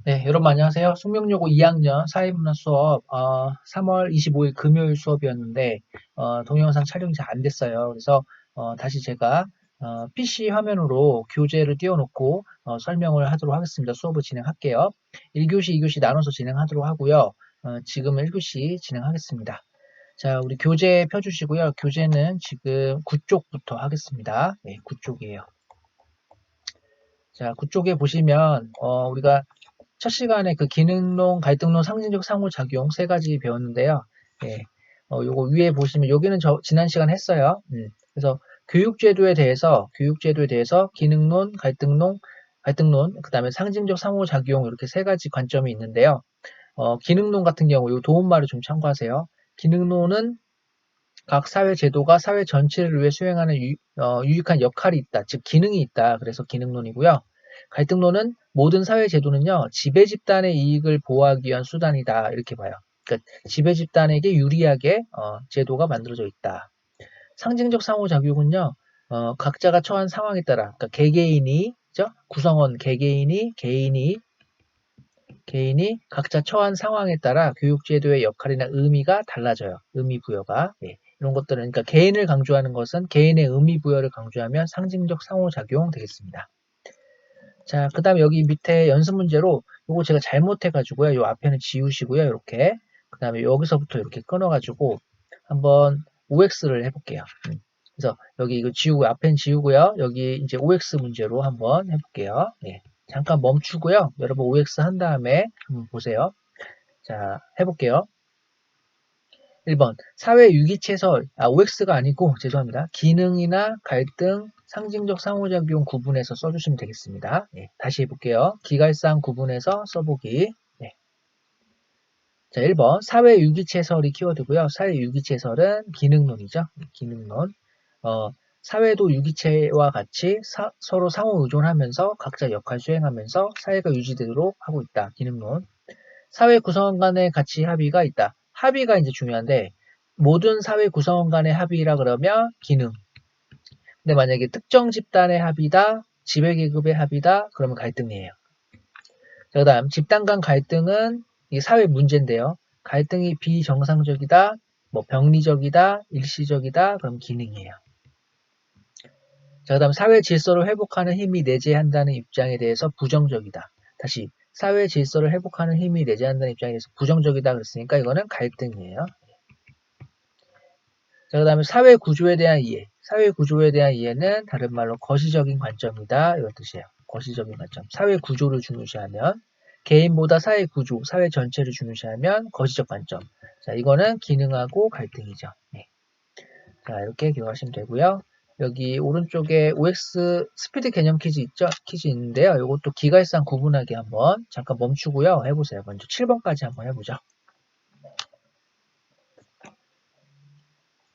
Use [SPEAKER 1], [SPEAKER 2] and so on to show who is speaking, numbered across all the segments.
[SPEAKER 1] 네, 여러분 안녕하세요. 숙명여고 2학년 사회문화 수업 3월 25일 금요일 수업이었는데 동영상 촬영이 잘 안 됐어요. 그래서 다시 제가 PC 화면으로 교재를 띄워놓고 설명을 하도록 하겠습니다. 수업을 진행할게요. 1교시, 2교시 나눠서 진행하도록 하고요. 지금 1교시 진행하겠습니다. 자, 우리 교재 펴주시고요. 교재는 지금 9쪽부터 하겠습니다. 네, 9쪽이에요. 자, 9쪽에 보시면 우리가 첫 시간에 그 기능론, 갈등론, 상징적 상호작용 세 가지 배웠는데요. 예, 요거 위에 보시면 여기는 지난 시간 했어요. 그래서 교육제도에 대해서 기능론, 갈등론, 그 다음에 상징적 상호작용 이렇게 세 가지 관점이 있는데요. 기능론 같은 경우 요 도움말을 좀 참고하세요. 기능론은 각 사회 제도가 사회 전체를 위해 수행하는 유익한 역할이 있다. 즉 기능이 있다. 그래서 기능론이고요. 갈등론은 모든 사회 제도는요. 지배 집단의 이익을 보호하기 위한 수단이다. 이렇게 봐요. 그러니까 지배 집단에게 유리하게 제도가 만들어져 있다. 상징적 상호작용은요. 각자가 처한 상황에 따라 그러니까 개개인이 그죠? 구성원 개인이 각자 처한 상황에 따라 교육제도의 역할이나 의미가 달라져요. 의미 부여가. 예, 이런 것들은, 그러니까 개인을 강조하는 것은 개인의 의미 부여를 강조하면 상징적 상호작용 되겠습니다. 자, 그 다음에 여기 밑에 연습 문제로 요거 제가 잘못해가지고요. 요 앞에는 지우시고요. 이렇게. 그 다음에 여기서부터 이렇게 끊어가지고 한번 OX를 해볼게요. 그래서 여기 이거 지우고, 앞엔 지우고요. 여기 이제 OX 문제로 한번 해볼게요. 예. 잠깐 멈추고요. 여러분 OX 한 다음에 한번 보세요. 자, 해볼게요. 1번. 사회 유기체설, OX가 아니고, 죄송합니다. 기능이나 갈등, 상징적 상호작용 구분해서 써주시면 되겠습니다. 예, 다시 해볼게요. 기갈상 구분해서 써보기. 네. 자, 1번. 사회 유기체설이 키워드고요. 사회 유기체설은 기능론이죠. 기능론. 사회도 유기체와 같이 서로 상호 의존하면서 각자 역할 수행하면서 사회가 유지되도록 하고 있다. 기능론. 사회 구성원 간의 가치 합의가 있다. 합의가 이제 중요한데 모든 사회 구성원 간의 합의라 그러면 기능. 근데 만약에 특정 집단의 합의다, 지배계급의 합의다, 그러면 갈등이에요. 그 다음 집단 간 갈등은 이 사회 문제인데요. 갈등이 비정상적이다, 뭐 병리적이다, 일시적이다, 그럼 기능이에요. 자, 그 다음 사회 질서를 회복하는 힘이 내재한다는 입장에 대해서 부정적이다. 다시 사회 질서를 회복하는 힘이 내재한다는 입장에 대해서 부정적이다 그랬으니까 이거는 갈등이에요. 자, 그 다음에 사회 구조에 대한 이해. 사회 구조에 대한 이해는 다른 말로 거시적인 관점이다. 이런 뜻이에요. 거시적인 관점. 사회 구조를 중요시하면 개인보다 사회 구조, 사회 전체를 중요시하면 거시적 관점. 자, 이거는 기능하고 갈등이죠. 네. 자, 이렇게 기억하시면 되고요. 여기 오른쪽에 OX 스피드 개념 퀴즈 있죠? 퀴즈 있는데요. 이것도 기갈상 구분하기 한번 잠깐 멈추고요. 해보세요. 먼저 7번까지 한번 해보죠.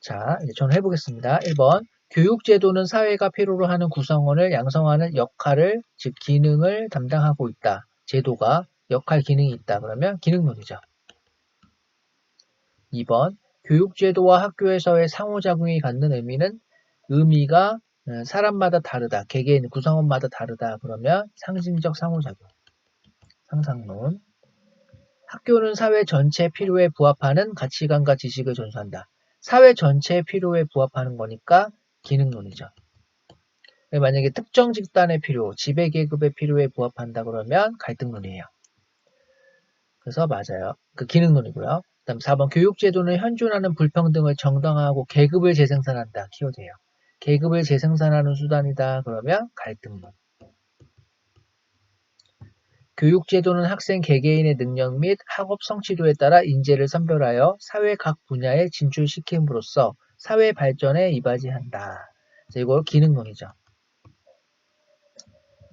[SPEAKER 1] 자, 이제 저는 해보겠습니다. 1번. 교육제도는 사회가 필요로 하는 구성원을 양성하는 역할을, 즉 기능을 담당하고 있다. 제도가 역할 기능이 있다. 그러면 기능론이죠. 2번. 교육제도와 학교에서의 상호작용이 갖는 의미가 사람마다 다르다. 개개인 구성원마다 다르다. 그러면 상징적 상호작용. 상상론. 학교는 사회 전체 필요에 부합하는 가치관과 지식을 전수한다. 사회 전체의 필요에 부합하는 거니까 기능론이죠. 만약에 특정 집단의 필요, 지배계급의 필요에 부합한다 그러면 갈등론이에요. 그래서 맞아요. 그 기능론이고요. 그다음 4번 교육제도는 현존하는 불평등을 정당화하고 계급을 재생산한다. 키워드예요. 계급을 재생산하는 수단이다. 그러면 갈등론. 교육제도는 학생 개개인의 능력 및 학업 성취도에 따라 인재를 선별하여 사회 각 분야에 진출시킴으로써 사회 발전에 이바지한다. 이거 기능론이죠.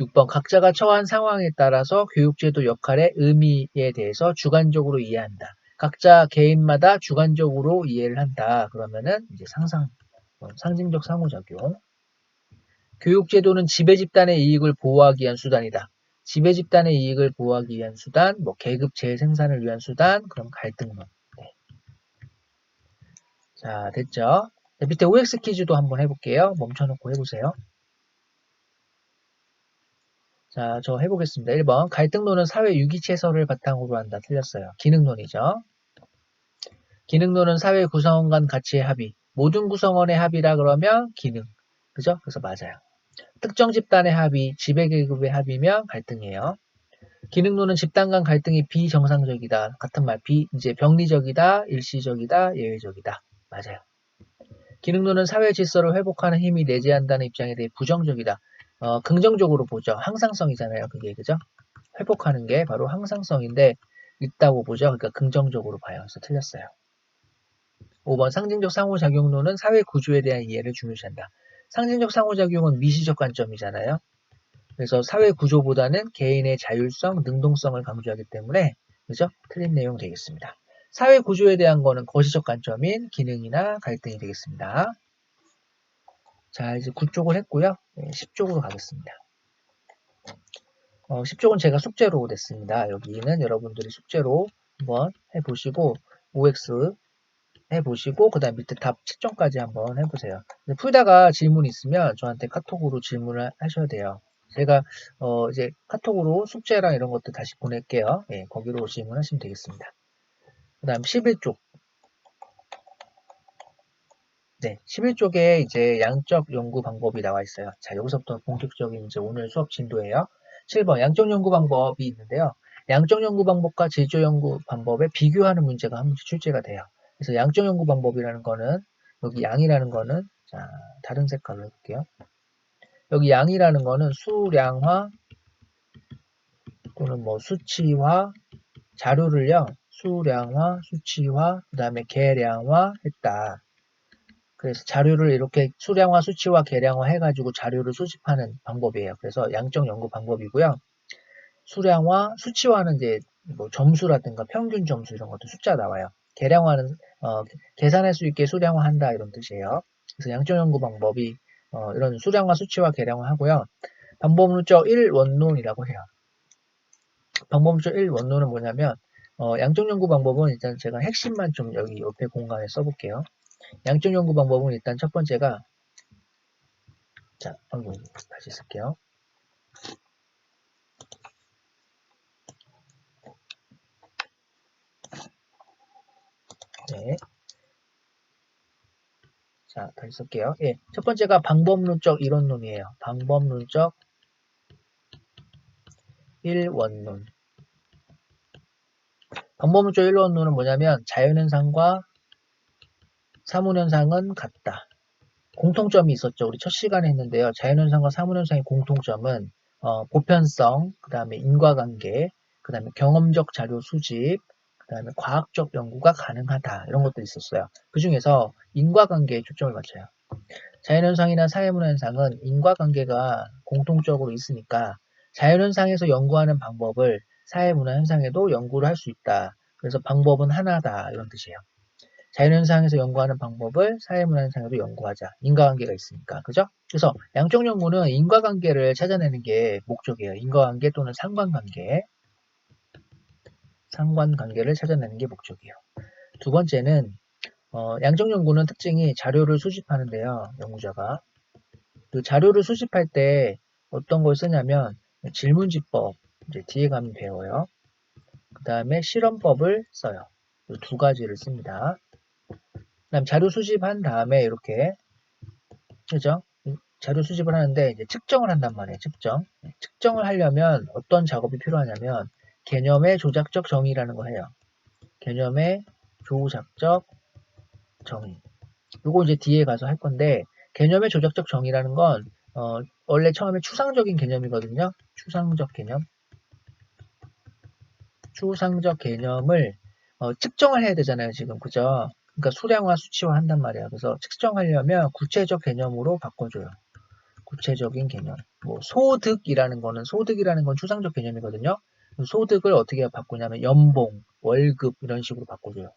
[SPEAKER 1] 6번 각자가 처한 상황에 따라서 교육제도 역할의 의미에 대해서 주관적으로 이해한다. 각자 개인마다 주관적으로 이해를 한다. 그러면은 이제 상징적 상호작용. 교육제도는 지배집단의 이익을 보호하기 위한 수단이다. 지배집단의 이익을 보호하기 위한 수단, 뭐 계급 재생산을 위한 수단, 그럼 갈등론. 네. 자, 됐죠? 자, 밑에 OX 퀴즈도 한번 해볼게요. 멈춰놓고 해보세요. 자, 저 해보겠습니다. 1번. 갈등론은 사회 유기체설을 바탕으로 한다. 틀렸어요. 기능론이죠. 기능론은 사회 구성원 간 가치의 합의. 모든 구성원의 합의라 그러면 기능. 그죠? 그래서 맞아요. 특정 집단의 합의, 지배계급의 합의면 갈등이에요. 기능론은 집단 간 갈등이 비정상적이다. 같은 말, 이제 병리적이다, 일시적이다, 예외적이다. 맞아요. 기능론은 사회 질서를 회복하는 힘이 내재한다는 입장에 대해 부정적이다. 긍정적으로 보죠. 항상성이잖아요. 그게, 그죠? 회복하는 게 바로 항상성인데, 있다고 보죠. 그러니까 긍정적으로 봐요. 그래서 틀렸어요. 5번 상징적 상호작용론은 사회 구조에 대한 이해를 중요시한다. 상징적 상호작용은 미시적 관점이잖아요. 그래서 사회 구조보다는 개인의 자율성, 능동성을 강조하기 때문에 그죠? 틀린 내용 되겠습니다. 사회 구조에 대한 거는 거시적 관점인 기능이나 갈등이 되겠습니다. 자, 이제 9쪽을 했고요. 10쪽으로 가겠습니다. 10쪽은 제가 숙제로 냈습니다. 여기는 여러분들이 숙제로 한번 해보시고 OX 해보시고 그 다음 밑에 답 측정까지 한번 해보세요. 풀다가 질문 있으면 저한테 카톡으로 질문을 하셔야 돼요. 제가 이제 카톡으로 숙제랑 이런 것도 다시 보낼게요. 예, 거기로 질문하시면 되겠습니다. 그 다음 11쪽. 네, 11쪽에 이제 양적 연구 방법이 나와 있어요. 자, 여기서부터 본격적인 이제 오늘 수업 진도예요. 7번 양적 연구 방법이 있는데요. 양적 연구 방법과 질적 연구 방법에 비교하는 문제가 한 문제 출제가 돼요. 그래서 양적 연구 방법이라는 거는 여기 양이라는 거는 자, 다른 색깔로 해볼게요. 여기 양이라는 거는 수량화 또는 뭐 수치화 자료를요. 수량화, 수치화, 그 다음에 계량화 했다. 그래서 자료를 이렇게 수량화, 수치화, 계량화 해가지고 자료를 수집하는 방법이에요. 그래서 양적 연구 방법이고요. 수량화, 수치화는 이제 뭐 점수라든가 평균 점수 이런 것도 숫자 나와요. 계량화는 계산할 수 있게 수량화한다 이런 뜻이에요. 그래서 양적 연구 방법이 이런 수량화, 수치화, 계량화 하고요. 방법론적 1원론이라고 해요. 방법론적 1원론은 뭐냐면 양적 연구 방법은 일단 제가 핵심만 좀 여기 옆에 공간에 써볼게요. 양적 연구 방법은 일단 첫 번째가 자, 다시 쓸게요. 네. 자, 다시 쓸게요. 예. 첫 번째가 방법론적 이론론이에요. 방법론적 1원론. 방법론적 1원론은 뭐냐면 자연현상과 사문현상은 같다. 공통점이 있었죠. 우리 첫 시간에 했는데요. 자연현상과 사문현상의 공통점은 보편성, 그 다음에 인과관계, 그 다음에 경험적 자료 수집, 그 다음에 과학적 연구가 가능하다. 이런 것들이 있었어요. 그 중에서 인과관계에 초점을 맞춰요. 자연현상이나 사회문화현상은 인과관계가 공통적으로 있으니까 자연현상에서 연구하는 방법을 사회문화현상에도 연구를 할 수 있다. 그래서 방법은 하나다. 이런 뜻이에요. 자연현상에서 연구하는 방법을 사회문화현상에도 연구하자. 인과관계가 있으니까. 그죠? 그래서 양적 연구는 인과관계를 찾아내는 게 목적이에요. 인과관계 또는 상관관계. 상관관계를 찾아내는 게 목적이에요. 두 번째는 양적 연구는 특징이 자료를 수집하는데요. 연구자가. 그 자료를 수집할 때 어떤 걸 쓰냐면 질문지법, 이제 뒤에 가면 배워요. 그 다음에 실험법을 써요. 이 두 가지를 씁니다. 그다음 자료 수집한 다음에 이렇게 그죠? 자료 수집을 하는데 이제 측정을 한단 말이에요. 측정. 측정을 하려면 어떤 작업이 필요하냐면 개념의 조작적 정의라는 걸 해요. 개념의 조작적 정의. 요거 이제 뒤에 가서 할 건데 개념의 조작적 정의라는 건 원래 처음에 추상적인 개념이거든요. 추상적 개념. 추상적 개념을 측정을 해야 되잖아요. 지금 그죠? 그러니까 수량화, 수치화 한단 말이에요. 그래서 측정하려면 구체적 개념으로 바꿔줘요. 구체적인 개념. 뭐 소득이라는 건 추상적 개념이거든요. 소득을 어떻게 바꾸냐면 연봉, 월급 이런 식으로 바꿔줘요.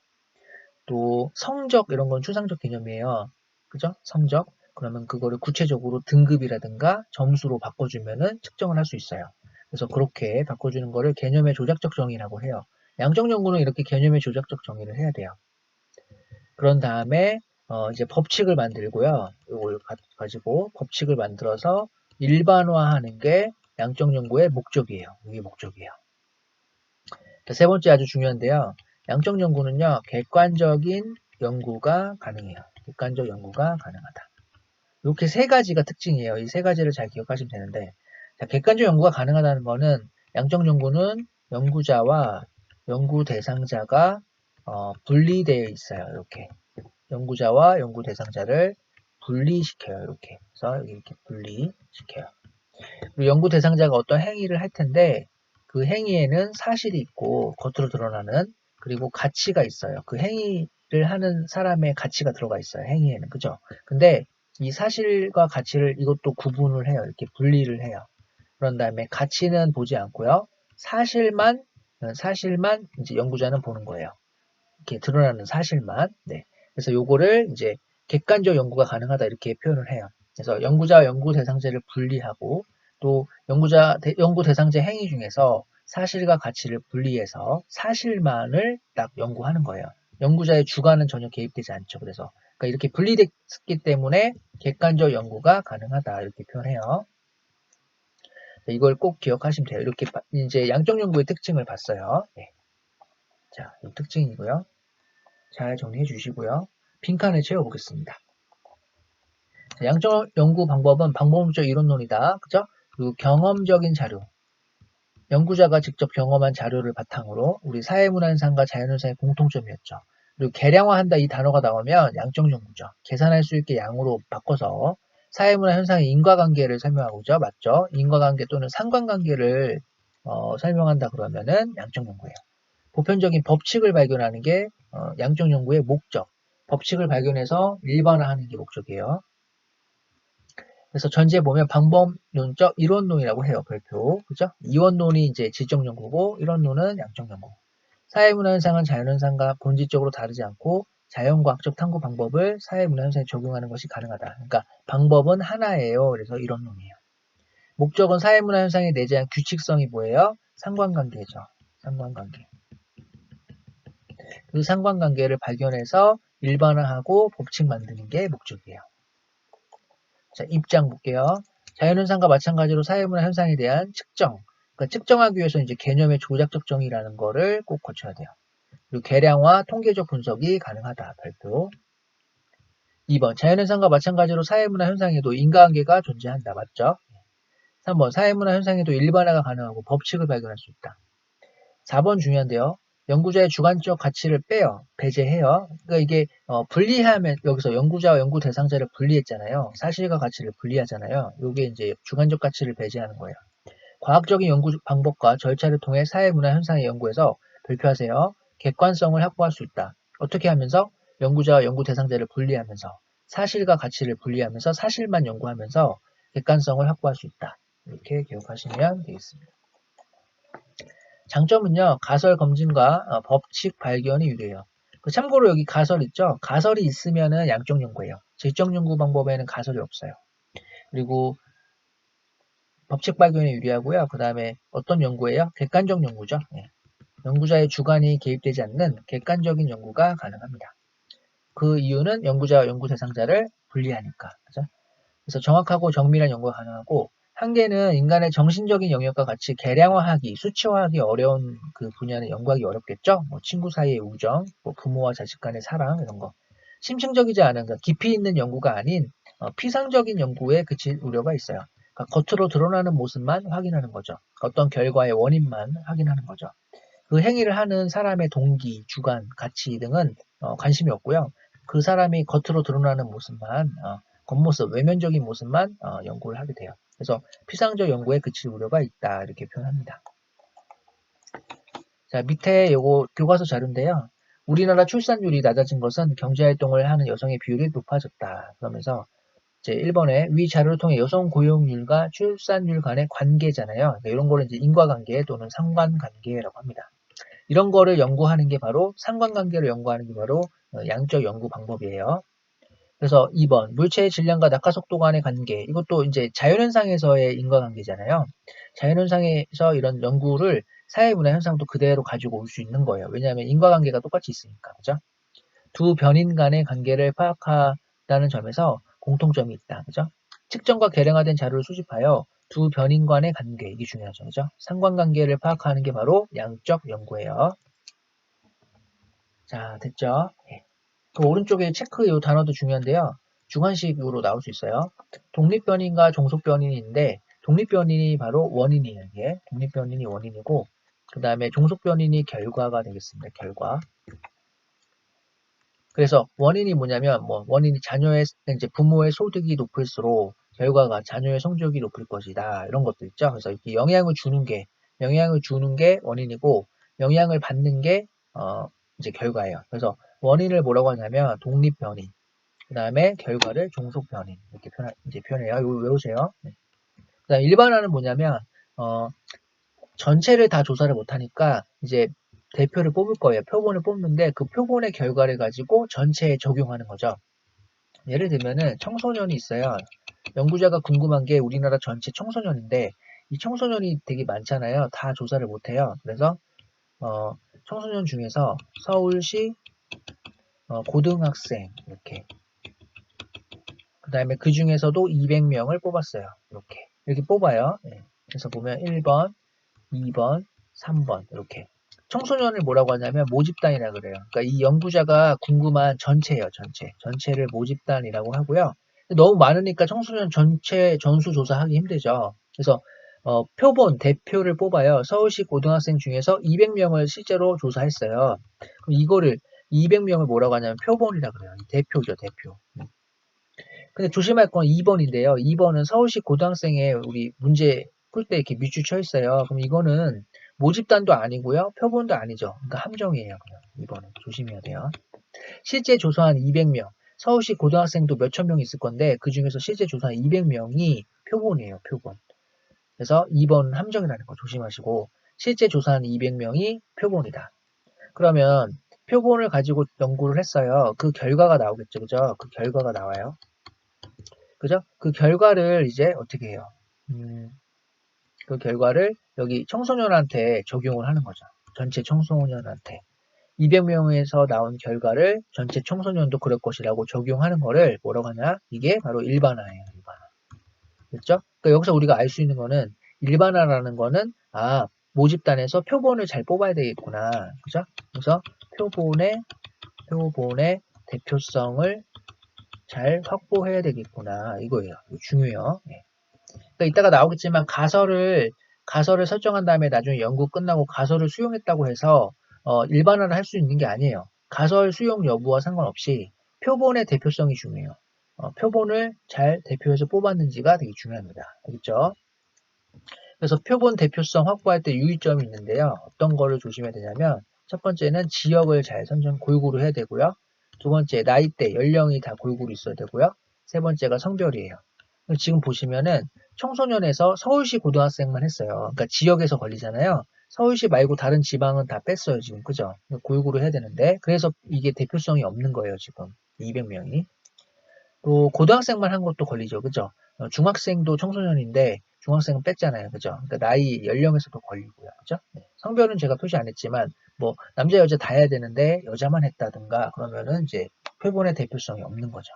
[SPEAKER 1] 또 성적 이런 건 추상적 개념이에요. 그죠? 성적. 그러면 그거를 구체적으로 등급이라든가 점수로 바꿔주면은 측정을 할 수 있어요. 그래서 그렇게 바꿔주는 거를 개념의 조작적 정의라고 해요. 양적 연구는 이렇게 개념의 조작적 정의를 해야 돼요. 그런 다음에 이제 법칙을 만들고요. 이걸 가지고 법칙을 만들어서 일반화하는 게 양적 연구의 목적이에요. 이게 목적이에요. 자, 세 번째 아주 중요한데요. 양적 연구는요, 객관적인 연구가 가능해요. 객관적 연구가 가능하다. 이렇게 세 가지가 특징이에요. 이 세 가지를 잘 기억하시면 되는데, 자, 객관적 연구가 가능하다는 거는 양적 연구는 연구자와 연구 대상자가 분리되어 있어요. 이렇게 연구자와 연구 대상자를 분리시켜요. 이렇게 그래서 이렇게 분리시켜요. 그리고 연구 대상자가 어떤 행위를 할 텐데 그 행위에는 사실이 있고 겉으로 드러나는 그리고 가치가 있어요. 그 행위를 하는 사람의 가치가 들어가 있어요. 행위에는 그죠? 근데 이 사실과 가치를 이것도 구분을 해요. 이렇게 분리를 해요. 그런 다음에 가치는 보지 않고요. 사실만 이제 연구자는 보는 거예요. 이렇게 드러나는 사실만. 네. 그래서 요거를 이제 객관적 연구가 가능하다 이렇게 표현을 해요. 그래서 연구자와 연구 대상자를 분리하고 또 연구 대상자 행위 중에서 사실과 가치를 분리해서 사실만을 딱 연구하는 거예요. 연구자의 주관은 전혀 개입되지 않죠. 그래서 그러니까 이렇게 분리됐기 때문에 객관적 연구가 가능하다 이렇게 표현해요. 이걸 꼭 기억하시면 돼요. 이렇게 이제 양적 연구의 특징을 봤어요. 네. 자, 이 특징이고요. 잘 정리해 주시고요. 빈칸을 채워보겠습니다. 양적 연구 방법은 방법론적 이론론이다. 그죠? 그리고 경험적인 자료. 연구자가 직접 경험한 자료를 바탕으로 우리 사회문화현상과 자연현상의 공통점이었죠. 그리고 계량화한다 이 단어가 나오면 양적 연구죠. 계산할 수 있게 양으로 바꿔서 사회문화현상의 인과관계를 설명하고 있죠. 맞죠? 인과관계 또는 상관관계를 설명한다 그러면은 양적 연구예요. 보편적인 법칙을 발견하는 게 양적 연구의 목적. 법칙을 발견해서 일반화하는 게 목적이에요. 그래서 전제에 보면 방법론적 이론론이라고 해요. 별표. 그죠? 이원론이 이제 질적 연구고 이론론은 양적 연구. 사회문화 현상은 자연 현상과 본질적으로 다르지 않고 자연과학적 탐구 방법을 사회문화 현상에 적용하는 것이 가능하다. 그러니까 방법은 하나예요. 그래서 이론론이에요. 목적은 사회문화 현상에 내재한 규칙성이 뭐예요? 상관관계죠. 상관관계. 그 상관관계를 발견해서 일반화하고 법칙 만드는 게 목적이에요. 자, 입장 볼게요. 자연현상과 마찬가지로 사회문화 현상에 대한 측정. 그러니까 측정하기 위해서 이제 개념의 조작 적정이라는 거를 꼭 거쳐야 돼요. 그리고 계량화, 통계적 분석이 가능하다. 별표. 2번, 자연현상과 마찬가지로 사회문화 현상에도 인과관계가 존재한다. 맞죠? 3번, 사회문화 현상에도 일반화가 가능하고 법칙을 발견할 수 있다. 4번 중요한데요. 연구자의 주관적 가치를 빼요. 배제해요. 그러니까 이게 분리하면 여기서 연구자와 연구 대상자를 분리했잖아요. 사실과 가치를 분리하잖아요. 이게 이제 주관적 가치를 배제하는 거예요. 과학적인 연구 방법과 절차를 통해 사회문화 현상의 연구에서 발표하세요. 객관성을 확보할 수 있다. 어떻게 하면서? 연구자와 연구 대상자를 분리하면서 사실과 가치를 분리하면서 사실만 연구하면서 객관성을 확보할 수 있다. 이렇게 기억하시면 되겠습니다. 장점은요, 가설 검증과 법칙 발견이 유리해요. 참고로 여기 가설 있죠? 가설이 있으면은 양적 연구예요. 질적 연구 방법에는 가설이 없어요. 그리고 법칙 발견이 유리하고요. 그 다음에 어떤 연구예요? 객관적 연구죠. 예. 연구자의 주관이 개입되지 않는 객관적인 연구가 가능합니다. 그 이유는 연구자와 연구 대상자를 분리하니까. 그죠? 그래서 정확하고 정밀한 연구가 가능하고 한계는 인간의 정신적인 영역과 같이 계량화하기, 수치화하기 어려운 그 분야는 연구하기 어렵겠죠. 뭐 친구 사이의 우정, 뭐 부모와 자식 간의 사랑 이런 거. 심층적이지 않은 그러니까 깊이 있는 연구가 아닌 피상적인 연구에 그칠 우려가 있어요. 그러니까 겉으로 드러나는 모습만 확인하는 거죠. 어떤 결과의 원인만 확인하는 거죠. 그 행위를 하는 사람의 동기, 주관, 가치 등은 관심이 없고요. 그 사람이 겉으로 드러나는 모습만 겉모습, 외면적인 모습만 연구를 하게 돼요. 그래서 피상적 연구에 그칠 우려가 있다 이렇게 표현합니다. 자, 밑에 요거 교과서 자료인데요. 우리나라 출산율이 낮아진 것은 경제활동을 하는 여성의 비율이 높아졌다. 그러면서 이제 1번에 위 자료를 통해 여성 고용률과 출산율 간의 관계잖아요. 그러니까 이런 거를 이제 인과관계 또는 상관관계라고 합니다. 이런 거를 연구하는 게 바로 상관관계를 연구하는 게 바로 양적 연구 방법이에요. 그래서 2번 물체의 질량과 낙하 속도 간의 관계 이것도 이제 자연현상에서의 인과관계잖아요. 자연현상에서 이런 연구를 사회문화 현상도 그대로 가지고 올 수 있는 거예요. 왜냐하면 인과관계가 똑같이 있으니까 그죠? 두 변인 간의 관계를 파악하다는 점에서 공통점이 있다. 그죠? 측정과 계량화된 자료를 수집하여 두 변인 간의 관계, 이게 중요하죠. 그죠? 상관관계를 파악하는 게 바로 양적 연구예요. 자, 됐죠? 예. 그 오른쪽에 체크 이 단어도 중요한데요. 주관식으로 나올 수 있어요. 독립변인과 종속변인인데 독립변인이 바로 원인이에요. 이게 독립변인이 원인이고 그 다음에 종속변인이 결과가 되겠습니다. 결과. 그래서 원인이 뭐냐면 원인이 자녀의 이제 부모의 소득이 높을수록 결과가 자녀의 성적이 높을 것이다. 이런 것도 있죠. 그래서 이렇게 영향을 주는 게 원인이고 영향을 받는 게 이제 결과예요. 그래서 원인을 뭐라고 하냐면 독립변인, 그 다음에 결과를 종속변인 이렇게 이제 표현해요. 이거 외우세요. 네. 그다음 일반화는 뭐냐면 전체를 다 조사를 못하니까 이제 대표를 뽑을 거예요. 표본을 뽑는데 그 표본의 결과를 가지고 전체에 적용하는 거죠. 예를 들면은 청소년이 있어요. 연구자가 궁금한 게 우리나라 전체 청소년인데 이 청소년이 되게 많잖아요. 다 조사를 못해요. 그래서 청소년 중에서 서울시 고등학생 이렇게 그 다음에 그 중에서도 200명을 뽑았어요. 이렇게 뽑아요. 네. 그래서 보면 1번, 2번, 3번 이렇게 청소년을 뭐라고 하냐면 모집단이라 그래요. 그러니까 이 연구자가 궁금한 전체예요. 전체를 모집단이라고 하고요. 너무 많으니까 청소년 전체 전수 조사하기 힘들죠. 그래서 표본 대표를 뽑아요. 서울시 고등학생 중에서 200명을 실제로 조사했어요. 그럼 이거를 200명을 뭐라고 하냐면 표본이라 그래요. 대표죠, 대표. 근데 조심할 건 2번인데요. 2번은 서울시 고등학생의 우리 문제 풀 때 이렇게 밑줄 쳐 있어요. 그럼 이거는 모집단도 아니고요. 표본도 아니죠. 그러니까 함정이에요. 그냥 2번은 조심해야 돼요. 실제 조사한 200명. 서울시 고등학생도 몇천 명 있을 건데 그 중에서 실제 조사한 200명이 표본이에요. 표본. 그래서 2번 함정이라는 거 조심하시고 실제 조사한 200명이 표본이다. 그러면 표본을 가지고 연구를 했어요. 그 결과가 나오겠죠. 그죠? 그 결과가 나와요. 그죠? 그 결과를 이제 어떻게 해요? 그 결과를 여기 청소년한테 적용을 하는 거죠. 전체 청소년한테. 200명에서 나온 결과를 전체 청소년도 그럴 것이라고 적용하는 거를 뭐라고 하냐? 이게 바로 일반화예요. 일반화. 됐죠? 그러니까 여기서 우리가 알 수 있는 거는 일반화라는 거는 모집단에서 표본을 잘 뽑아야 되겠구나. 그죠? 그래서 표본의 대표성을 잘 확보해야 되겠구나. 이거예요. 이거 중요해요. 네. 그러니까 이따가 나오겠지만 가설을 설정한 다음에 나중에 연구 끝나고 가설을 수용했다고 해서 일반화를 할 수 있는 게 아니에요. 가설 수용 여부와 상관없이 표본의 대표성이 중요해요. 표본을 잘 대표해서 뽑았는지가 되게 중요합니다. 알겠죠? 그래서 표본 대표성 확보할 때 유의점이 있는데요. 어떤 거를 조심해야 되냐면 첫 번째는 지역을 잘 골고루 해야 되고요. 두 번째 나이대, 연령이 다 골고루 있어야 되고요. 세 번째가 성별이에요. 지금 보시면은 청소년에서 서울시 고등학생만 했어요. 그러니까 지역에서 걸리잖아요. 서울시 말고 다른 지방은 다 뺐어요, 지금. 그죠? 골고루 해야 되는데. 그래서 이게 대표성이 없는 거예요, 지금. 200명이. 또 고등학생만 한 것도 걸리죠. 그죠? 중학생도 청소년인데 중학생은 뺐잖아요. 그죠? 그러니까 나이, 연령에서도 걸리고요. 그죠? 네. 성별은 제가 표시 안 했지만 뭐 남자, 여자 다 해야 되는데 여자만 했다든가 그러면은 이제 표본의 대표성이 없는 거죠.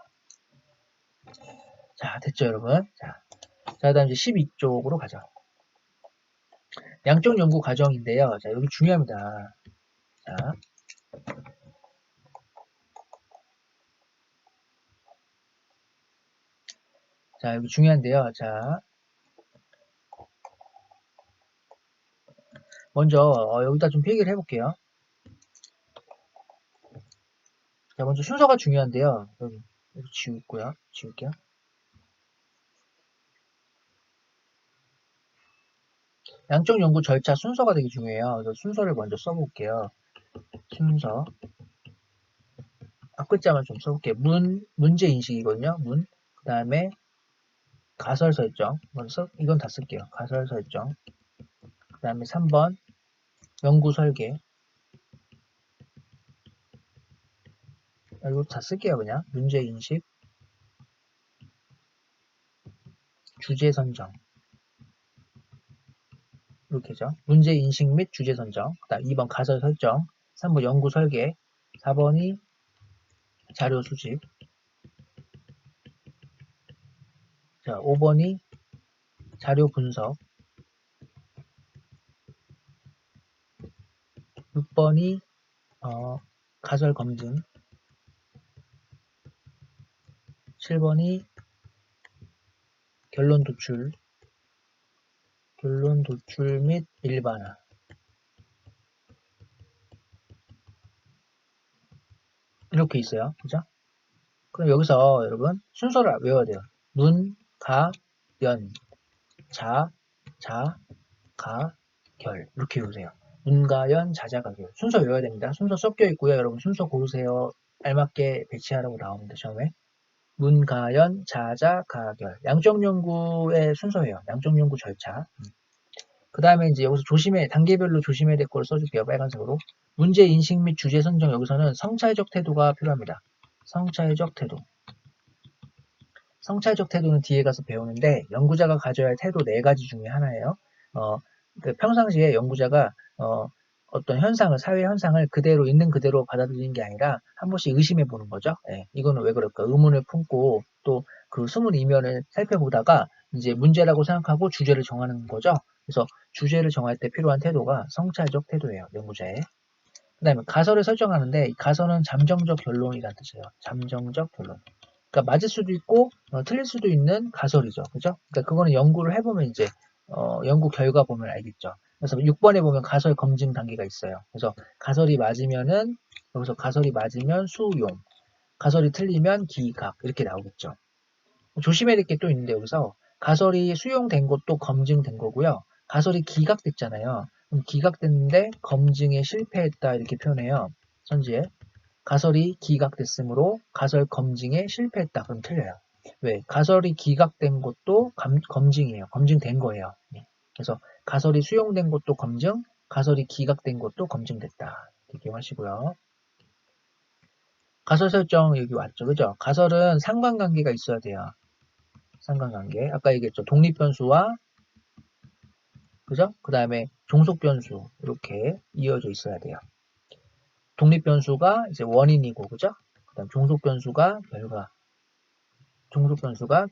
[SPEAKER 1] 자, 됐죠, 여러분? 자, 다음 이제 12쪽으로 가죠. 양적 연구 과정인데요. 자, 여기 중요합니다. 자, 여기 중요한데요. 자, 먼저 여기다 좀 필기를 해볼게요. 자, 먼저 순서가 중요한데요. 여기 지울게요. 양적 연구 절차 순서가 되게 중요해요. 그래서 순서를 먼저 써볼게요. 순서. 앞글자만 좀 써볼게요. 문제 인식이거든요. 그 다음에 가설 설정. 먼저 이건 다 쓸게요. 가설 설정. 그 다음에 3번 연구 설계. 이거 다 쓸게요. 그냥 문제 인식, 주제 선정. 이렇게죠. 문제 인식 및 주제 선정. 그 다음 2번 가설 설정. 3번 연구 설계. 4번이 자료 수집. 자, 5번이 자료 분석. 6번이 가설 검증. 7번이 결론 도출 및 일반화. 이렇게 있어요. 그죠? 그럼 여기서 여러분 순서를 외워야 돼요. 문, 가, 연, 자, 가, 결. 이렇게 외우세요. 문, 가, 연, 자, 가, 결. 순서 외워야 됩니다. 순서 섞여 있고요. 여러분 순서 고르세요. 알맞게 배치하라고 나옵니다. 처음에. 문, 가, 연, 자, 가, 결. 양적 연구의 순서예요. 양적 연구 절차. 그 다음에 이제 여기서 단계별로 조심해야 될 걸 써줄게요. 빨간색으로. 문제 인식 및 주제 선정. 여기서는 성찰적 태도가 필요합니다. 성찰적 태도. 성찰적 태도는 뒤에 가서 배우는데 연구자가 가져야 할 태도 4가지 중에 하나예요. 평상시에 연구자가 어떤 현상을, 사회 현상을 그대로 있는 그대로 받아들이는 게 아니라 한 번씩 의심해 보는 거죠. 예, 이거는 왜 그럴까? 의문을 품고 또 그 숨은 이면을 살펴보다가 이제 문제라고 생각하고 주제를 정하는 거죠. 그래서 주제를 정할 때 필요한 태도가 성찰적 태도예요. 연구자의. 그 다음에 가설을 설정하는데 이 가설은 잠정적 결론이라는 뜻이에요. 잠정적 결론. 그러니까 맞을 수도 있고 틀릴 수도 있는 가설이죠. 그죠? 그러니까 그거는 연구를 해보면 이제 연구 결과 보면 알겠죠. 그래서 6번에 보면 가설 검증 단계가 있어요. 그래서 가설이 맞으면은 여기서 가설이 맞으면 수용, 가설이 틀리면 기각 이렇게 나오겠죠. 조심해야 될 게 또 있는데 여기서 가설이 수용된 것도 검증된 거고요. 가설이 기각됐잖아요. 그럼 기각됐는데 검증에 실패했다 이렇게 표현해요. 선지에. 가설이 기각됐으므로 가설 검증에 실패했다. 그럼 틀려요. 왜? 가설이 기각된 것도 검증이에요. 검증된 거예요. 그래서 가설이 수용된 것도 검증, 가설이 기각된 것도 검증됐다. 이렇게 기억하시고요. 가설 설정 여기 왔죠. 그죠? 가설은 상관관계가 있어야 돼요. 상관관계. 아까 얘기했죠. 독립변수와 그죠? 그 다음에 종속변수 이렇게 이어져 있어야 돼요. 독립변수가 이제 원인이고 그죠? 그 다음 종속변수가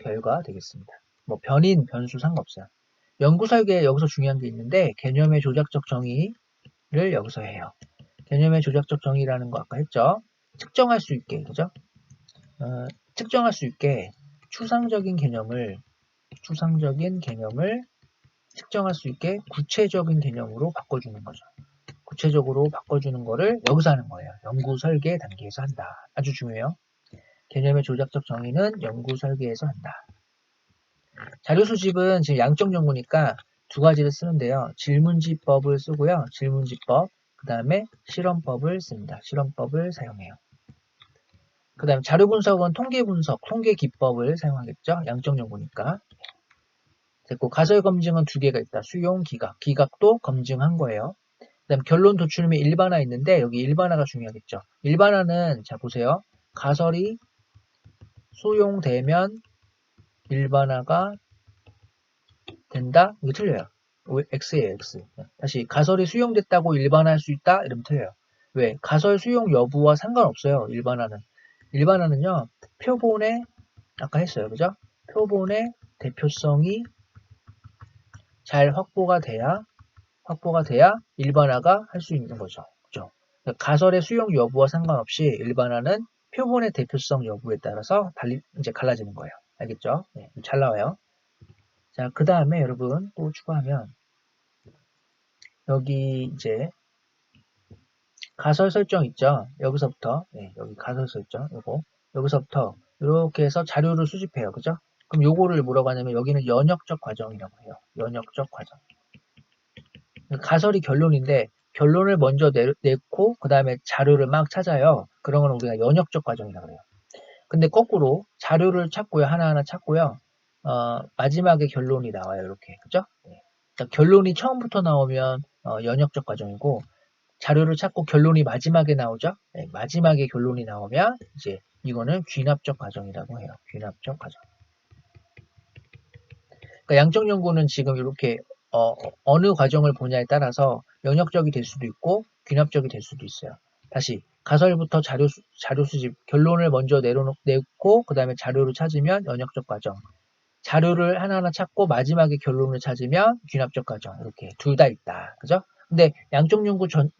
[SPEAKER 1] 결과 되겠습니다. 뭐 변인, 변수 상관없어요. 연구 설계에 여기서 중요한 게 있는데 개념의 조작적 정의를 여기서 해요. 개념의 조작적 정의라는 거 아까 했죠? 측정할 수 있게, 그죠? 측정할 수 있게 추상적인 개념을 측정할 수 있게 구체적인 개념으로 바꿔주는 거죠. 구체적으로 바꿔주는 거를 여기서 하는 거예요. 연구 설계 단계에서 한다. 아주 중요해요. 개념의 조작적 정의는 연구 설계에서 한다. 자료 수집은 지금 양적 연구니까 2가지를 쓰는데요. 질문지법을 쓰고요. 질문지법, 그 다음에 실험법을 씁니다. 실험법을 사용해요. 그 다음에 자료 분석은 통계 분석, 통계 기법을 사용하겠죠. 양적 연구니까. 됐고, 가설 검증은 2개가 있다. 수용, 기각. 기각도 검증한 거예요. 그 다음 결론 도출 및 일반화 있는데 여기 일반화가 중요하겠죠. 일반화는 자 보세요. 가설이 수용되면 일반화가 된다? 이거 틀려요. X예요, X. 다시 가설이 수용됐다고 일반화할 수 있다? 이러면 틀려요. 왜? 가설 수용 여부와 상관없어요. 일반화는. 일반화는요. 표본의 아까 했어요. 그죠? 표본의 대표성이 잘 확보가 돼야 일반화가 할 수 있는 거죠. 그죠? 그러니까 가설의 수용 여부와 상관없이 일반화는 표본의 대표성 여부에 따라서 이제 갈라지는 거예요. 알겠죠? 네, 잘 나와요. 자, 그 다음에 여러분 또 추가하면 여기 이제 가설 설정 있죠? 여기서부터 여기 가설 설정 여기서부터 이렇게 해서 자료를 수집해요. 그죠? 그럼 요거를 뭐라고 하냐면 여기는 연역적 과정이라고 해요. 연역적 과정. 가설이 결론인데 결론을 먼저 내고 그 다음에 자료를 막 찾아요. 그런 건 우리가 연역적 과정이라고 그래요. 근데 거꾸로 자료를 찾고요. 하나하나 찾고요. 마지막에 결론이 나와요. 이렇게. 그죠? 그러니까 결론이 처음부터 나오면 연역적 과정이고 자료를 찾고 결론이 마지막에 나오죠. 마지막에 결론이 나오면 이제 이거는 귀납적 과정이라고 해요. 귀납적 과정. 그러니까 양적 연구는 지금 이렇게 어느 과정을 보냐에 따라서 연역적이 될 수도 있고 귀납적이 될 수도 있어요. 다시 가설부터 자료 수집 결론을 먼저 내고 그 다음에 자료를 찾으면 연역적 과정. 자료를 하나하나 찾고 마지막에 결론을 찾으면 귀납적 과정. 이렇게 둘 다 있다. 그죠? 근데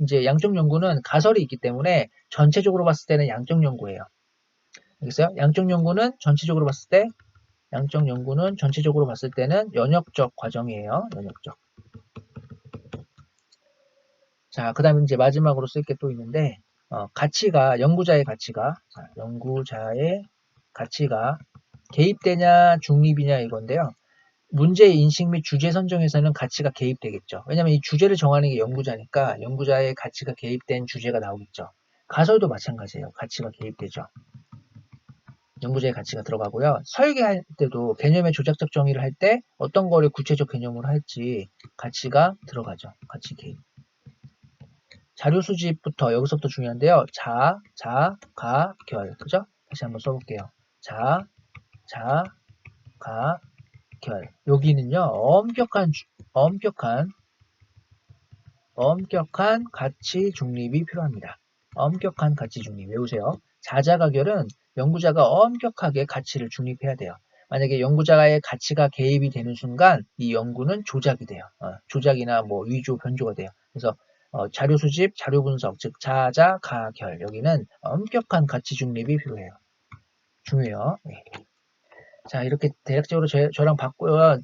[SPEAKER 1] 이제 양적 연구는 가설이 있기 때문에 전체적으로 봤을 때는 양적 연구예요. 알겠어요? 양적 연구는 전체적으로 봤을 때는 연역적 과정이에요. 연역적. 자, 그 다음에 이제 마지막으로 쓸 게 또 있는데, 연구자의 가치가 개입되냐, 중립이냐 이건데요. 문제 인식 및 주제 선정에서는 가치가 개입되겠죠. 왜냐면 이 주제를 정하는 게 연구자니까 연구자의 가치가 개입된 주제가 나오겠죠. 가설도 마찬가지예요. 가치가 개입되죠. 연구자의 가치가 들어가고요. 설계할 때도 개념의 조작적 정의를 할 때 어떤 거를 구체적 개념으로 할지 가치가 들어가죠. 가치 개입. 자료 수집부터 여기서부터 중요한데요. 가, 결. 다시 한번 써볼게요. 가, 결. 여기는요, 엄격한 가치 중립이 필요합니다. 엄격한 가치 중립. 외우세요. 자자가결은 연구자가 엄격하게 가치를 중립해야 돼요. 만약에 연구자의 가치가 개입이 되는 순간 이 연구는 조작이 돼요. 조작이나 뭐 위조, 변조가 돼요. 그래서 자료 수집, 자료 분석, 즉 자자, 가, 결. 여기는 엄격한 가치 중립이 필요해요. 중요해요. 네. 자, 이렇게 대략적으로 저랑 봤고요.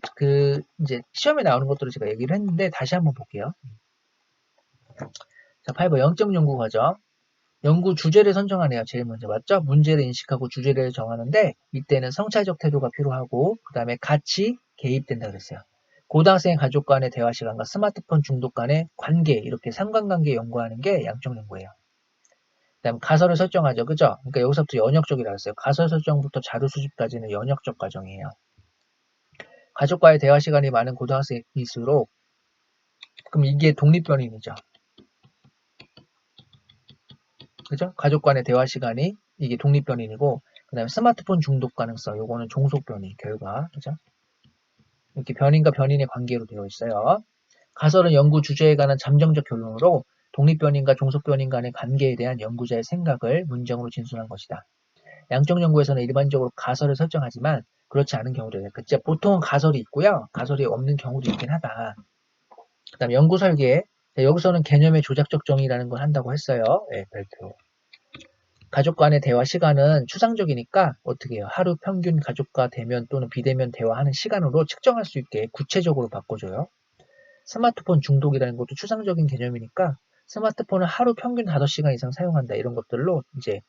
[SPEAKER 1] 이제 시험에 나오는 것들을 제가 얘기를 했는데 다시 한번 볼게요. 자, 8번 영적 연구 과정. 연구 주제를 선정하네요. 제일 먼저 맞죠? 문제를 인식하고 주제를 정하는데 이때는 성찰적 태도가 필요하고 그 다음에 같이 개입된다 그랬어요. 고등학생 가족 간의 대화 시간과 스마트폰 중독 간의 관계 이렇게 상관관계 연구하는 게 양적 연구예요. 그 다음 가설을 설정하죠. 그죠? 그러니까 여기서부터 연역적이라고 했어요. 가설 설정부터 자료 수집까지는 연역적 과정이에요. 가족과의 대화 시간이 많은 고등학생일수록 그럼 이게 독립변인이죠. 그죠? 가족 간의 대화 시간이 이게 독립변인이고 그 다음에 스마트폰 중독 가능성 요거는 종속변인 결과 그죠? 이렇게 변인과 변인의 관계로 되어 있어요. 가설은 연구 주제에 관한 잠정적 결론으로 독립변인과 종속변인 간의 관계에 대한 연구자의 생각을 문장으로 진술한 것이다. 양적 연구에서는 일반적으로 가설을 설정하지만 그렇지 않은 경우도 있어요. 그쵸? 보통은 가설이 있고요. 가설이 없는 경우도 있긴 하다. 그 다음에 연구 설계 여기서는 개념의 조작적 정의라는 걸 한다고 했어요. 네, 별표. 가족 간의 대화 시간은 추상적이니까 어떻게 해요? 하루 평균 가족과 대면 또는 비대면 대화하는 시간으로 측정할 수 있게 구체적으로 바꿔줘요. 스마트폰 중독이라는 것도 추상적인 개념이니까 스마트폰을 하루 평균 5시간 이상 사용한다 이런 것들로 이제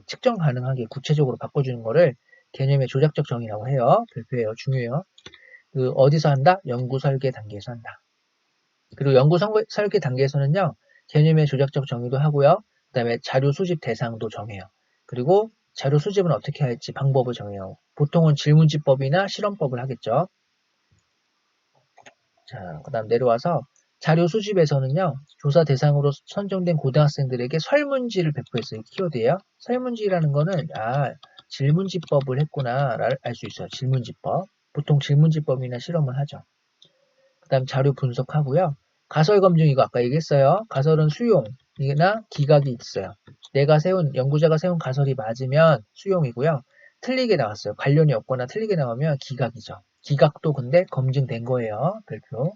[SPEAKER 1] 측정 가능하게 구체적으로 바꿔주는 거를 개념의 조작적 정의라고 해요. 별표예요. 중요해요. 어디서 한다? 연구 설계 단계에서 한다. 그리고 연구 설계 단계에서는요. 개념의 조작적 정의도 하고요. 그 다음에 자료 수집 대상도 정해요. 그리고 자료 수집은 어떻게 할지 방법을 정해요. 보통은 질문지법이나 실험법을 하겠죠. 자, 그 다음 내려와서 자료 수집에서는요. 조사 대상으로 선정된 고등학생들에게 설문지를 배포했어요. 키워드예요. 설문지라는 거는 질문지법을 했구나 알 수 있어요. 질문지법. 보통 질문지법이나 실험을 하죠. 그 다음 자료 분석하고요. 가설 검증 이거 아까 얘기했어요. 가설은 수용이나 기각이 있어요. 연구자가 세운 가설이 맞으면 수용이고요. 틀리게 나왔어요. 관련이 없거나 틀리게 나오면 기각이죠. 기각도 근데 검증된 거예요. 별표.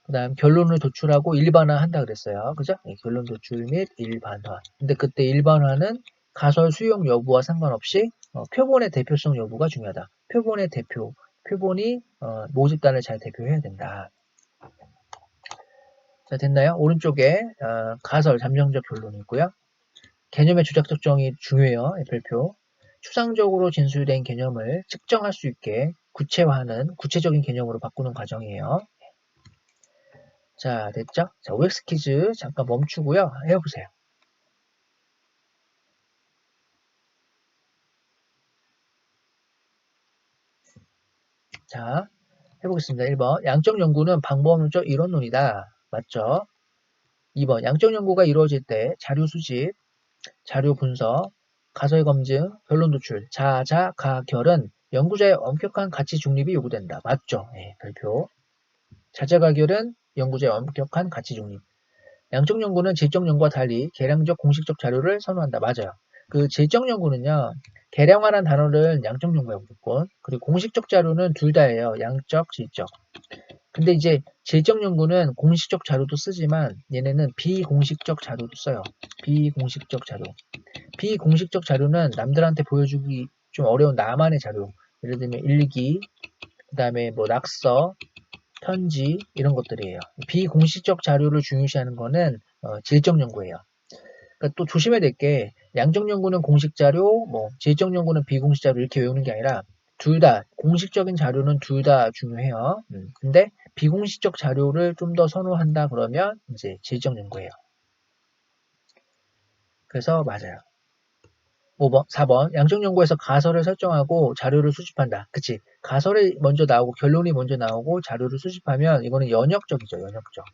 [SPEAKER 1] 그 다음 결론을 도출하고 일반화한다 그랬어요. 그죠? 네, 결론 도출 및 일반화. 근데 그때 일반화는 가설 수용 여부와 상관없이 표본의 대표성 여부가 중요하다. 표본이 모집단을 잘 대표해야 된다. 자, 됐나요? 오른쪽에 가설 잠정적 결론이 있고요. 개념의 조작적 정의 중요해요. 별표. 추상적으로 진술된 개념을 측정할 수 있게 구체화하는 구체적인 개념으로 바꾸는 과정이에요. 자, 됐죠? 자, OX 퀴즈 잠깐 멈추고요. 해보세요. 자, 해보겠습니다. 1번. 양적 연구는 방법론적 이론론이다. 맞죠? 2번. 양적 연구가 이루어질 때 자료 수집, 자료 분석, 가설 검증, 결론 도출, 자자가결은 연구자의 엄격한 가치 중립이 요구된다. 맞죠? 네, 별표. 자자가결은 연구자의 엄격한 가치 중립. 양적 연구는 질적 연구와 달리 계량적 공식적 자료를 선호한다. 맞아요. 그 질적 연구는요, 계량화란 단어를 양적 연구에 무조건. 그리고 공식적 자료는 둘 다예요. 양적, 질적. 근데 이제 질적 연구는 공식적 자료도 쓰지만 얘네는 비공식적 자료도 써요. 비공식적 자료. 비공식적 자료는 남들한테 보여주기 좀 어려운 나만의 자료. 예를 들면 일기, 그 다음에 뭐 낙서, 편지 이런 것들이에요. 비공식적 자료를 중요시하는 거는 질적 연구예요. 그러니까 또 조심해야 될 게 양적 연구는 공식 자료, 뭐 질적 연구는 비공식 자료 이렇게 외우는 게 아니라 둘 다 공식적인 자료는 둘 다 중요해요. 근데 비공식적 자료를 좀 더 선호한다 그러면 이제 질적 연구예요. 그래서 맞아요. 5번, 4번. 양적 연구에서 가설을 설정하고 자료를 수집한다. 그치? 가설이 먼저 나오고 결론이 먼저 나오고 자료를 수집하면 이거는 연역적이죠. 연역적.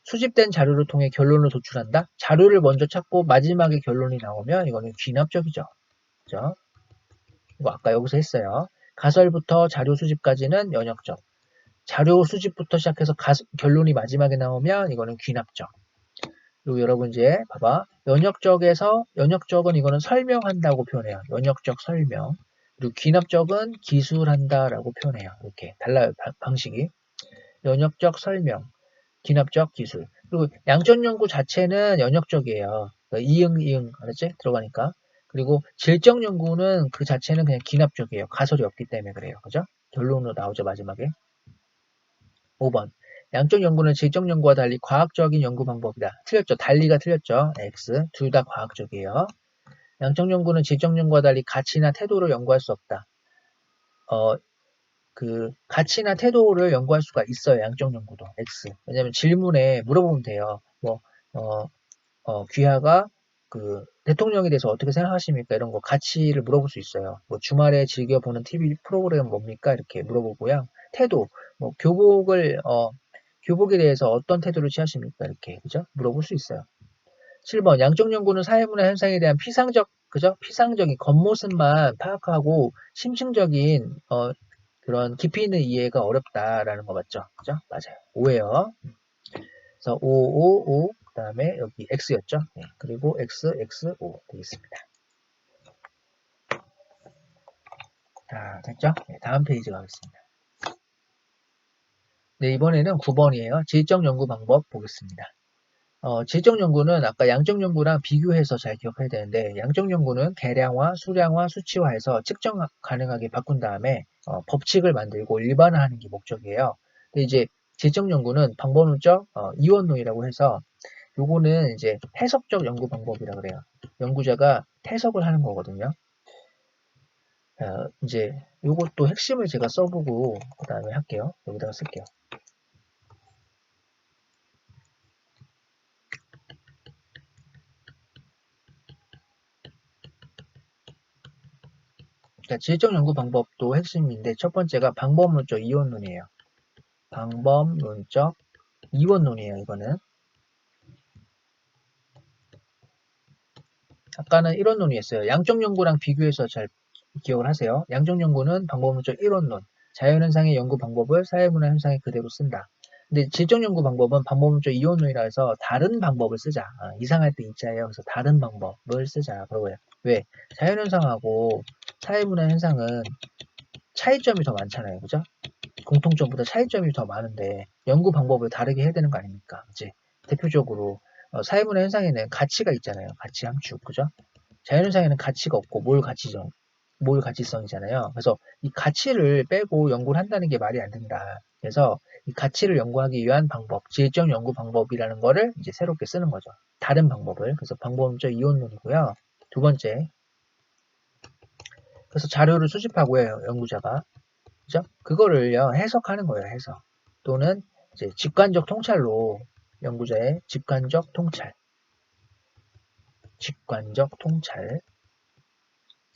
[SPEAKER 1] 수집된 자료를 통해 결론을 도출한다. 자료를 먼저 찾고 마지막에 결론이 나오면 이거는 귀납적이죠. 그죠? 이거 아까 여기서 했어요. 가설부터 자료 수집까지는 연역적. 자료 수집부터 시작해서 결론이 마지막에 나오면 이거는 귀납적. 그리고 여러분 이제 봐봐. 연역적은 이거는 설명한다고 표현해요. 연역적 설명. 그리고 귀납적은 기술한다라고 표현해요. 이렇게 달라요. 방식이. 연역적 설명, 귀납적 기술. 그리고 양적 연구 자체는 연역적이에요. 그러니까 이응, 알았지? 들어가니까. 그리고 질적 연구는 그 자체는 그냥 귀납적이에요. 가설이 없기 때문에 그래요. 그죠? 결론으로 나오죠, 마지막에. 5번. 양적 연구는 질적 연구와 달리 과학적인 연구 방법이다. 틀렸죠? 달리가 틀렸죠? X. 둘 다 과학적이에요. 양적 연구는 질적 연구와 달리 가치나 태도를 연구할 수 없다. 그 가치나 태도를 연구할 수가 있어요. 양적 연구도. X. 왜냐면 질문에 물어보면 돼요. 뭐, 귀하가 그 대통령에 대해서 어떻게 생각하십니까? 이런 거 가치를 물어볼 수 있어요. 뭐 주말에 즐겨보는 TV 프로그램 뭡니까? 이렇게 물어보고요. 태도, 뭐 교복에 대해서 어떤 태도를 취하십니까? 이렇게 그죠? 물어볼 수 있어요. 7번 양적 연구는 사회문화 현상에 대한 그죠? 피상적인 겉모습만 파악하고 심층적인 그런 깊이 있는 이해가 어렵다라는 거 맞죠? 그죠? 맞아요. 5예요. 그래서 5, 그 다음에 여기 X였죠? 네, 그리고 X, X, 5 되겠습니다. 자, 됐죠? 네, 다음 페이지 가겠습니다. 네, 이번에는 9번이에요. 질적 연구 방법 보겠습니다. 질적 연구는 아까 양적 연구랑 비교해서 잘 기억해야 되는데 양적 연구는 계량화, 수량화, 수치화해서 측정 가능하게 바꾼 다음에 법칙을 만들고 일반화하는 게 목적이에요. 근데 이제 질적 연구는 방법론적 이원론이라고 해서 요거는 이제 해석적 연구 방법이라 그래요. 연구자가 해석을 하는 거거든요. 이제 요것도 핵심을 제가 써보고 그 다음에 할게요. 여기다가 쓸게요. 그러니까 질적 연구 방법도 핵심인데 첫 번째가 방법론적 이원론이에요. 방법론적 이원론이에요. 이거는 아까는 일원론이었어요. 양적 연구랑 비교해서 잘 기억을 하세요. 양적 연구는 방법론적 일원론, 자연현상의 연구 방법을 사회문화 현상에 그대로 쓴다. 근데 질적 연구 방법은 방법론적 이원론이라 해서 다른 방법을 쓰자. 이상할 때 이자예요. 그래서 다른 방법을 쓰자. 그러고요. 왜? 자연현상하고 사회문화 현상은 차이점이 더 많잖아요. 그죠? 공통점보다 차이점이 더 많은데 연구 방법을 다르게 해야 되는 거 아닙니까? 이제 대표적으로 사회문화 현상에는 가치가 있잖아요. 가치 함축, 그죠? 자연현상에는 가치가 없고 뭘 가치성이잖아요. 그래서 이 가치를 빼고 연구를 한다는 게 말이 안 된다. 그래서 이 가치를 연구하기 위한 방법, 질적 연구 방법이라는 거를 이제 새롭게 쓰는 거죠. 다른 방법을. 그래서 방법론적 이원론이고요. 두 번째, 그래서 자료를 수집하고요, 연구자가. 그죠? 그거를요, 해석하는 거예요, 해석. 또는 이제 직관적 통찰로 연구자의 직관적 통찰.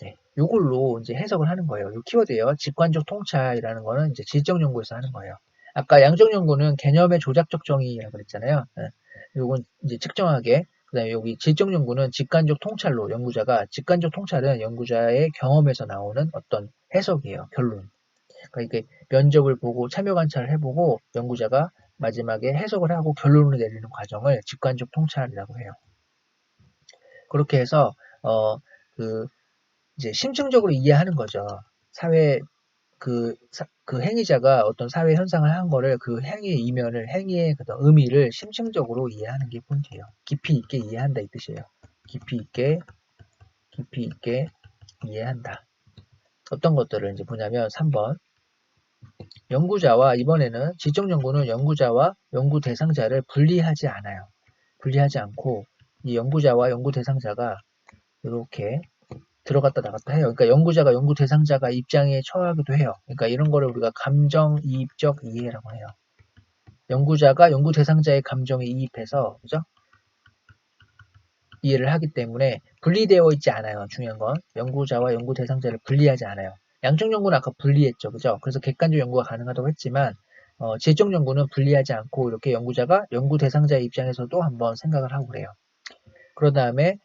[SPEAKER 1] 네, 요걸로 이제 해석을 하는 거예요. 요 키워드예요. 직관적 통찰이라는 거는 이제 질적 연구에서 하는 거예요. 아까 양적 연구는 개념의 조작적 정의라고 그랬잖아요. 네, 요건 이제 측정하게. 그다음에 여기 질적 연구는 직관적 통찰로 직관적 통찰은 연구자의 경험에서 나오는 어떤 해석이에요. 결론. 그러니까 이게 면접을 보고 참여 관찰을 해보고 연구자가 마지막에 해석을 하고 결론을 내리는 과정을 직관적 통찰이라고 해요. 그렇게 해서 그 이제 심층적으로 이해하는 거죠. 사회 그 행위자가 어떤 사회 현상을 한 거를 그 행위의 이면을 행위의 그 의미를 심층적으로 이해하는 게 포인트예요. 깊이 있게 이해한다 이 뜻이에요. 깊이 있게 이해한다. 어떤 것들을 이제 보냐면 3번 연구자와 이번에는 지적 연구는 연구자와 연구 대상자를 분리하지 않아요. 분리하지 않고 이 연구자와 연구 대상자가 이렇게 들어갔다 나갔다 해요. 그러니까 연구자가 연구 대상자가 입장에 처하기도 해요. 그러니까 이런 거를 우리가 감정이입적 이해라고 해요. 연구자가 연구 대상자의 감정에 이입해서 그죠? 이해를 하기 때문에 분리되어 있지 않아요. 중요한 건 연구자와 연구 대상자를 분리하지 않아요. 양적 연구는 아까 분리했죠. 그죠? 그래서 객관적 연구가 가능하다고 했지만 질적 연구는 분리하지 않고 이렇게 연구자가 연구 대상자의 입장에서도 한번 생각을 하고 그래요. 그런 다음에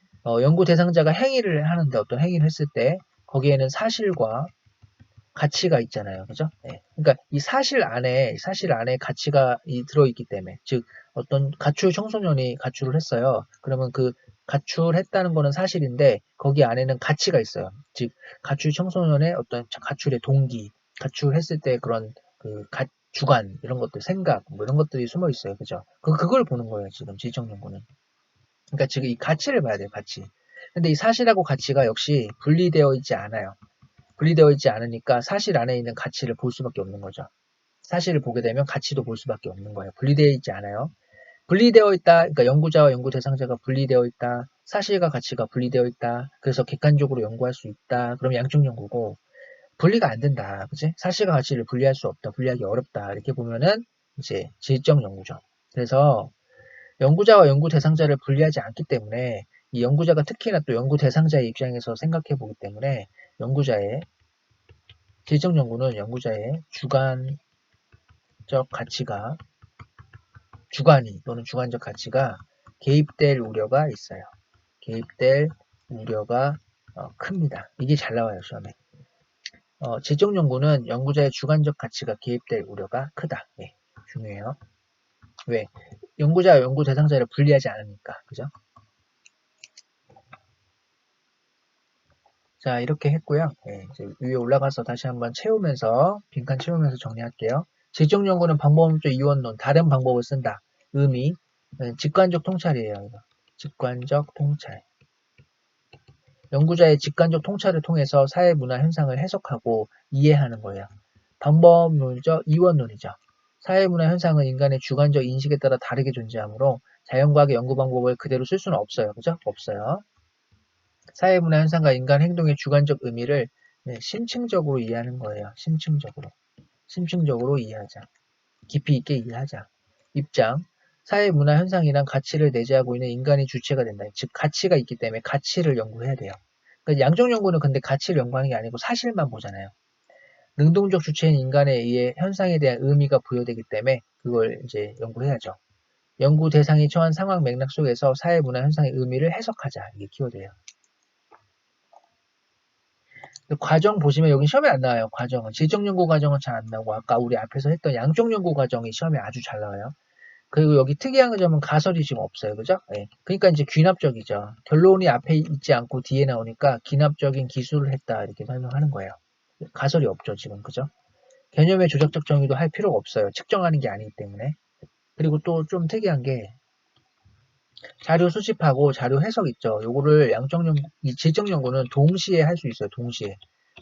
[SPEAKER 1] 연구 대상자가 행위를 하는데 어떤 행위를 했을 때 거기에는 사실과 가치가 있잖아요. 그죠? 네. 그러니까 이 사실 안에 가치가 들어있기 때문에 즉 어떤 가출 청소년이 가출을 했어요. 그러면 그 가출했다는 거는 사실인데 거기 안에는 가치가 있어요. 즉 가출 청소년의 어떤 가출의 동기, 가출했을 때 그런 그 주관 이런 것들, 생각 뭐 이런 것들이 숨어 있어요. 그죠? 그걸 보는 거예요. 지금 지적 연구는. 그러니까 지금 이 가치를 봐야 돼요. 가치. 근데 이 사실하고 가치가 역시 분리되어 있지 않아요. 분리되어 있지 않으니까 사실 안에 있는 가치를 볼 수밖에 없는 거죠. 사실을 보게 되면 가치도 볼 수밖에 없는 거예요. 분리되어 있지 않아요. 분리되어 있다. 그러니까 연구자와 연구 대상자가 분리되어 있다. 사실과 가치가 분리되어 있다. 그래서 객관적으로 연구할 수 있다. 그럼 양적 연구고 분리가 안 된다. 그치? 사실과 가치를 분리할 수 없다. 분리하기 어렵다. 이렇게 보면은 이제 질적 연구죠. 그래서 연구자와 연구 대상자를 분리하지 않기 때문에 이 연구자가 특히나 또 연구 대상자의 입장에서 생각해 보기 때문에 연구자의 질적 연구는 연구자의 주관적 가치가 주관이 또는 주관적 가치가 개입될 우려가 있어요. 개입될 우려가 큽니다. 이게 잘 나와요 시험에. 질적 연구는 연구자의 주관적 가치가 개입될 우려가 크다. 네, 중요해요. 왜? 연구자와 연구 대상자를 분리하지 않으니까. 그죠? 자, 이렇게 했고요. 네, 이제 위에 올라가서 다시 한번 채우면서, 빈칸 채우면서 정리할게요. 질적 연구는 방법론적 이원론, 다른 방법을 쓴다. 의미, 직관적 통찰이에요. 이거. 직관적 통찰. 연구자의 직관적 통찰을 통해서 사회 문화 현상을 해석하고 이해하는 거예요. 방법론적 이원론이죠. 사회 문화 현상은 인간의 주관적 인식에 따라 다르게 존재하므로 자연과학의 연구 방법을 그대로 쓸 수는 없어요. 그죠? 없어요. 사회 문화 현상과 인간 행동의 주관적 의미를 심층적으로 이해하는 거예요. 심층적으로. 심층적으로 이해하자. 깊이 있게 이해하자. 입장. 사회 문화 현상이란 가치를 내재하고 있는 인간이 주체가 된다. 즉 가치가 있기 때문에 가치를 연구해야 돼요. 그러니까 양적 연구는 근데 가치를 연구하는 게 아니고 사실만 보잖아요. 능동적 주체인 인간에 의해 현상에 대한 의미가 부여되기 때문에 그걸 이제 연구해야죠. 연구 대상이 처한 상황 맥락 속에서 사회 문화 현상의 의미를 해석하자. 이게 키워드예요. 과정 보시면 여기 시험에 안 나와요. 과정은. 질적 연구 과정은 잘 안 나오고 아까 우리 앞에서 했던 양적 연구 과정이 시험에 아주 잘 나와요. 그리고 여기 특이한 점은 가설이 지금 없어요. 그죠? 네. 그러니까 이제 귀납적이죠. 결론이 앞에 있지 않고 뒤에 나오니까 귀납적인 기술을 했다 이렇게 설명하는 거예요. 가설이 없죠. 지금. 그죠? 개념의 조작적 정의도 할 필요가 없어요. 측정하는 게 아니기 때문에. 그리고 또 좀 특이한 게 자료 수집하고 자료 해석 있죠. 요거를 양적 연구, 이 질적 연구는 동시에 할 수 있어요.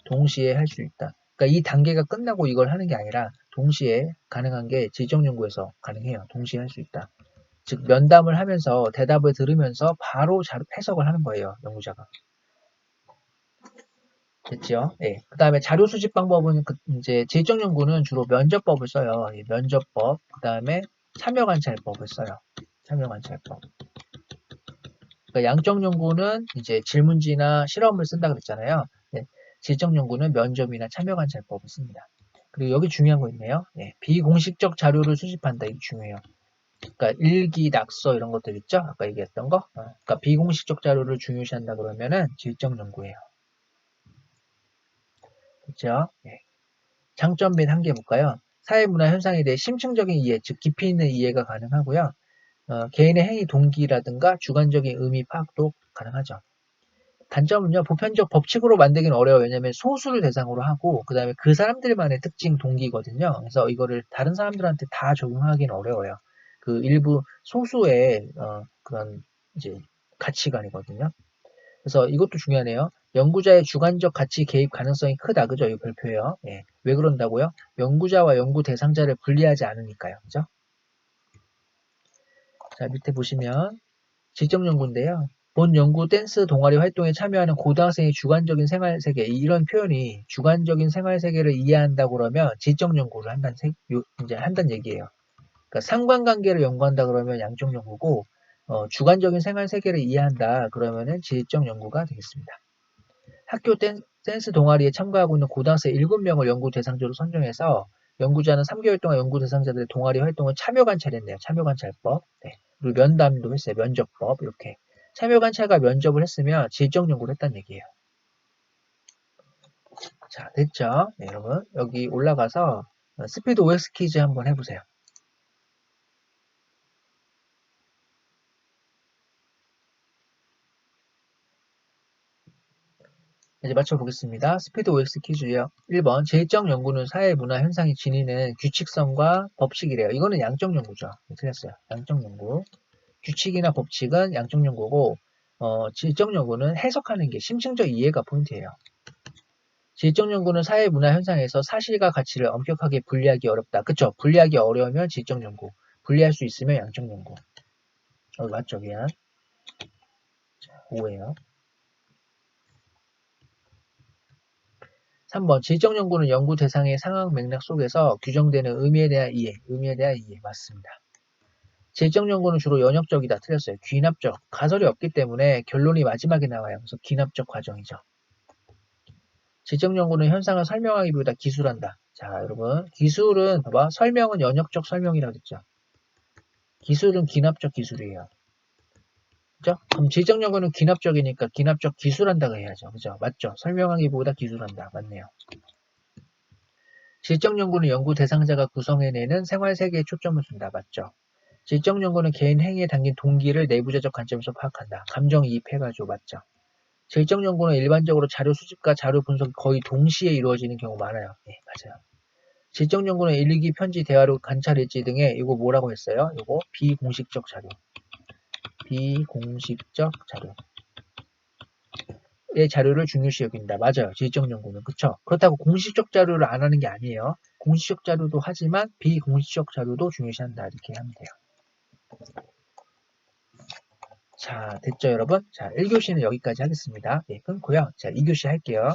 [SPEAKER 1] 동시에 할 수 있다. 그러니까 이 단계가 끝나고 이걸 하는 게 아니라 동시에 가능한 게 질적 연구에서 가능해요. 동시에 할 수 있다. 즉 면담을 하면서 대답을 들으면서 바로 해석을 하는 거예요. 연구자가. 됐죠? 예. 그 다음에 자료 수집 방법은 이제 질적 연구는 주로 면접법을 써요. 면접법. 그 다음에 참여관찰법을 써요. 참여관찰법. 그러니까 양적 연구는 이제 질문지나 실험을 쓴다 그랬잖아요. 네, 질적 연구는 면접이나 참여관찰법을 씁니다. 그리고 여기 중요한 거 있네요. 네, 비공식적 자료를 수집한다. 이게 중요해요. 그러니까 일기, 낙서 이런 것들 있죠? 아까 얘기했던 거. 그러니까 비공식적 자료를 중요시한다 그러면은 질적 연구예요. 그렇죠? 네. 장점 및 한계 볼까요? 사회문화 현상에 대해 심층적인 이해, 즉 깊이 있는 이해가 가능하고요. 개인의 행위 동기라든가 주관적인 의미 파악도 가능하죠. 단점은요, 보편적 법칙으로 만들긴 어려워요. 왜냐면 소수를 대상으로 하고, 그 다음에 그 사람들만의 특징 동기거든요. 그래서 이거를 다른 사람들한테 다 적용하기는 어려워요. 그 일부 소수의 그런 이제 가치관이거든요. 그래서 이것도 중요하네요. 연구자의 주관적 가치 개입 가능성이 크다. 그죠? 이 별표예요. 예. 왜 그런다고요? 연구자와 연구 대상자를 분리하지 않으니까요. 그죠? 자, 밑에 보시면 지적 연구인데요. 본 연구 댄스 동아리 활동에 참여하는 고등학생의 주관적인 생활세계 이런 표현이 주관적인 생활세계를 이해한다고 그러면 지적 연구를 이제 한다는 얘기예요. 그러니까 상관관계를 연구한다 그러면 양적 연구고 주관적인 생활세계를 이해한다 그러면은 지적 연구가 되겠습니다. 학교 댄스 동아리에 참가하고 있는 고등학생 7명을 연구 대상자로 선정해서 연구자는 3개월 동안 연구 대상자들의 동아리 활동을 참여 관찰했네요. 참여 관찰법. 네. 그리고 면담도 했어요. 면접법 이렇게. 참여 관찰과 면접을 했으면 질적 연구를 했다는 얘기예요. 자, 됐죠? 네, 여러분 여기 올라가서 스피드 OX 퀴즈 한번 해보세요. 이제 맞춰보겠습니다. 스피드 OX 퀴즈예요. 1번 질적 연구는 사회 문화 현상이 지니는 규칙성과 법칙이래요. 이거는 양적 연구죠. 틀렸어요. 양적 연구. 규칙이나 법칙은 양적 연구고 질적 연구는 해석하는 게 심층적 이해가 포인트예요. 질적 연구는 사회 문화 현상에서 사실과 가치를 엄격하게 분리하기 어렵다. 그쵸? 분리하기 어려우면 질적 연구. 분리할 수 있으면 양적 연구. 맞죠? 미안. 5예요. 3번 질적 연구는 연구 대상의 상황 맥락 속에서 규정되는 의미에 대한 이해. 맞습니다. 질적 연구는 주로 연역적이다. 틀렸어요. 귀납적. 가설이 없기 때문에 결론이 마지막에 나와요. 그래서 귀납적 과정이죠. 질적 연구는 현상을 설명하기보다 기술한다. 자, 여러분. 기술은, 봐봐. 설명은 연역적 설명이라고 했죠. 기술은 기납적 기술이에요. 그죠? 그럼 질적 연구는 기납적이니까 기납적 기술한다고 해야죠. 그죠? 맞죠? 설명하기보다 기술한다. 맞네요. 질적 연구는 연구 대상자가 구성해내는 생활세계에 초점을 준다. 맞죠? 질적 연구는 개인 행위에 담긴 동기를 내부자적 관점에서 파악한다. 감정이입해가지고 맞죠? 질적 연구는 일반적으로 자료 수집과 자료 분석이 거의 동시에 이루어지는 경우 많아요. 네, 맞아요. 질적 연구는 일기, 편지, 대화록, 관찰 일지 등의 이거 뭐라고 했어요? 이거 비공식적 자료. 비공식적 자료의 자료를 중요시 여긴다. 맞아요. 질적 연구는. 그쵸? 그렇다고 공식적 자료를 안 하는 게 아니에요. 공식적 자료도 하지만 비공식적 자료도 중요시한다. 이렇게 하면 돼요. 자, 됐죠, 여러분? 자, 1교시는 여기까지 하겠습니다. 네, 끊고요. 자, 2교시 할게요.